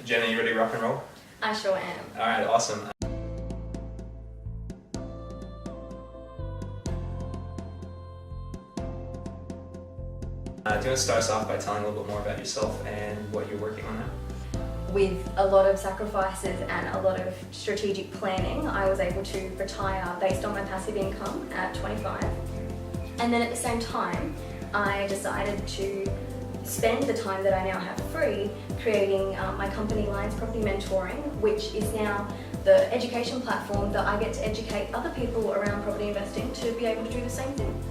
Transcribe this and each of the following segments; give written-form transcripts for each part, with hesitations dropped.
Jenna, you ready to rock and roll? I sure am. Alright, awesome. Do you want to start us off by telling a little bit more about yourself and what you're working on now? With a lot of sacrifices and a lot of strategic planning, I was able to retire based on my passive income at 25. And then at the same time, I decided to spend the time that I now have free creating my company Lyons Property Mentoring, which is now the education platform that I get to educate other people around property investing to be able to do the same thing.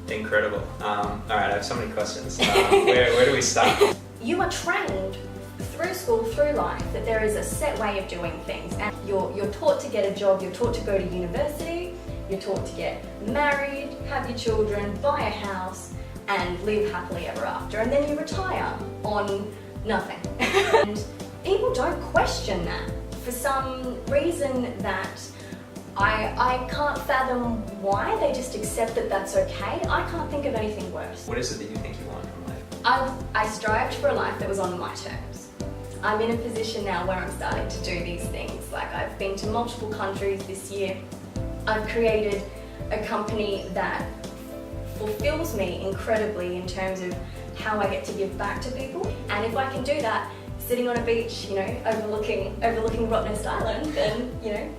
Incredible. Alright, I have so many questions. Where do we start? You are trained through school, through life, that there is a set way of doing things, and you're taught to get a job, you're taught to go to university, you're taught to get married, have your children, buy a house, and live happily ever after, and then you retire on nothing. And people don't question that for some reason that I can't fathom why. They just accept that that's okay. I can't think of anything worse. What is it that you think you want from life? I strived for a life that was on my terms. I'm in a position now where I'm starting to do these things. Like, I've been to multiple countries this year. I've created a company that fulfills me incredibly in terms of how I get to give back to people. And if I can do that sitting on a beach, you know, overlooking Rottnest Island, then, you know,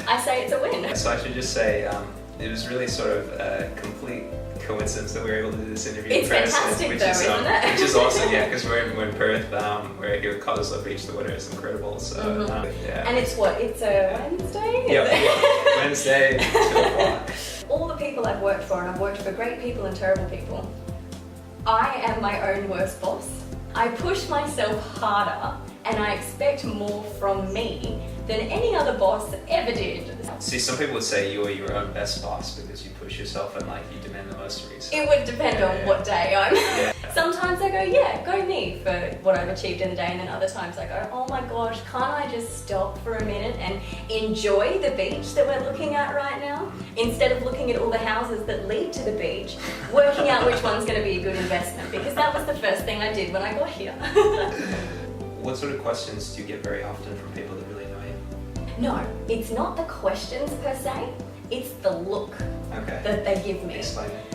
I say it's a win. So I should just say, it was really sort of a complete coincidence that we were able to do this interview. It's fantastic though, isn't it? Which is awesome, yeah, because we're in Perth, we're here at Cottesloe Beach, the weather is incredible, so yeah. And it's what, it's a Wednesday? Yeah, Wednesday, 2 o'clock. All the people I've worked for, and I've worked for great people and terrible people, I am my own worst boss. I push myself harder and I expect more from me than any other boss ever did. See, some people would say you are your own best boss because you push yourself and like you demand the most of yourself. It would depend on what day I'm. Sometimes I go, yeah, go me for what I've achieved in the day, and then other times I go, oh my gosh, can't I just stop for a minute and enjoy the beach that we're looking at right now? Instead of looking at all the houses that lead to the beach, working out which one's going to be a good investment, because that was the first thing I did when I got here. What sort of questions do you get very often from people that really know you? No, it's not the questions per se, it's the look that they give me. Explain it.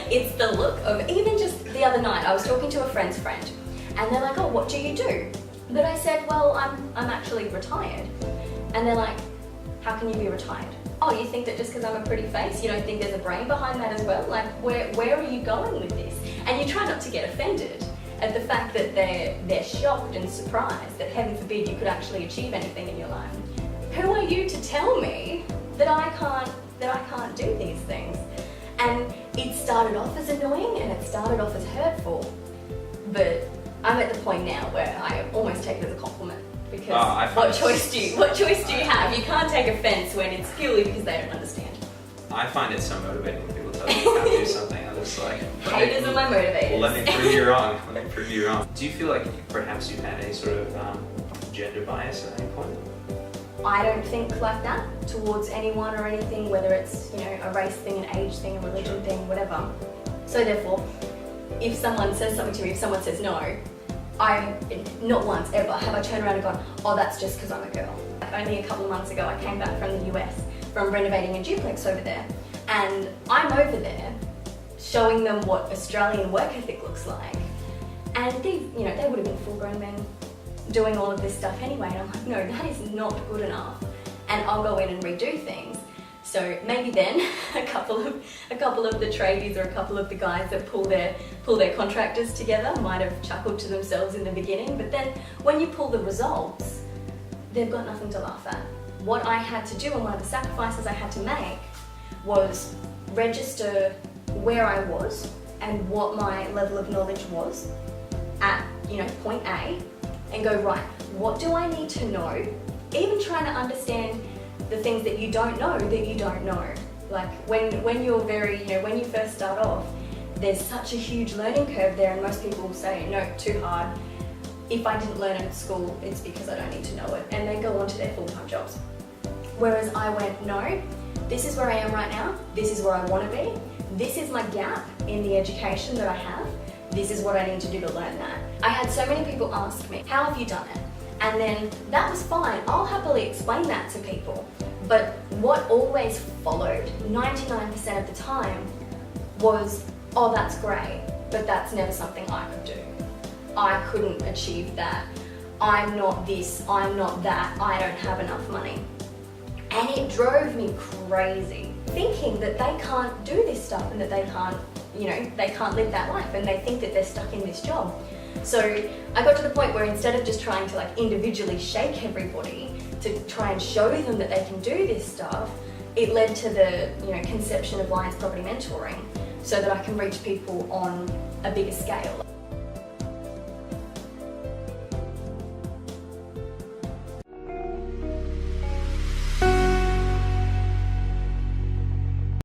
It's the look of, even just the other night, I was talking to a friend's friend, and they're like, oh, what do you do? But I said, well, I'm actually retired. And they're like, how can you be retired? Oh, you think that just because I'm a pretty face, you don't think there's a brain behind that as well? Like, where are you going with this? And you try not to get offended at the fact that they're shocked and surprised that, heaven forbid, you could actually achieve anything in your life. Who are you to tell me that I can't do these things? And it started off as annoying and it started off as hurtful, but I'm at the point now where I almost take it as a compliment, because what choice do you have? You can't take offense when it's purely because they don't understand. I find it so motivating when people tell me you have to do something. I'm just like, haters are my motivators. Well, let me prove you wrong. Let me prove you wrong. Do you feel like perhaps you've had any sort of gender bias at any point? I don't think like that towards anyone or anything, whether it's, you know, a race thing, an age thing, a religion thing, whatever. So therefore, if someone says something to me, if someone says no, not once ever have I turned around and gone, oh, that's just because I'm a girl. Like, only a couple of months ago I came back from the US from renovating a duplex over there, and I'm over there showing them what Australian work ethic looks like, and they would have been full-grown men doing all of this stuff anyway, and I'm like, no, that is not good enough, and I'll go in and redo things. So maybe then a couple of the tradies or a couple of the guys that pull their contractors together might have chuckled to themselves in the beginning, but then when you pull the results, they've got nothing to laugh at. What I had to do, and one of the sacrifices I had to make, was register where I was and what my level of knowledge was at, you know, point A, and go, right, what do I need to know? Even trying to understand the things that you don't know that you don't know. Like when you're when you first start off, there's such a huge learning curve there, and most people say, no, too hard. If I didn't learn it at school, it's because I don't need to know it, and they go on to their full-time jobs. Whereas I went, no, this is where I am right now, this is where I want to be, this is my gap in the education that I have, this is what I need to do to learn that. I had so many people ask me, how have you done it? And then that was fine, I'll happily explain that to people. But what always followed, 99% of the time, was, oh, that's great, but that's never something I could do. I couldn't achieve that. I'm not this, I'm not that, I don't have enough money. And it drove me crazy, thinking that they can't do this stuff and that they can't, they can't live that life, and they think that they're stuck in this job. So I got to the point where instead of just trying to individually shake everybody to try and show them that they can do this stuff, it led to the conception of Lyons Property Mentoring, so that I can reach people on a bigger scale.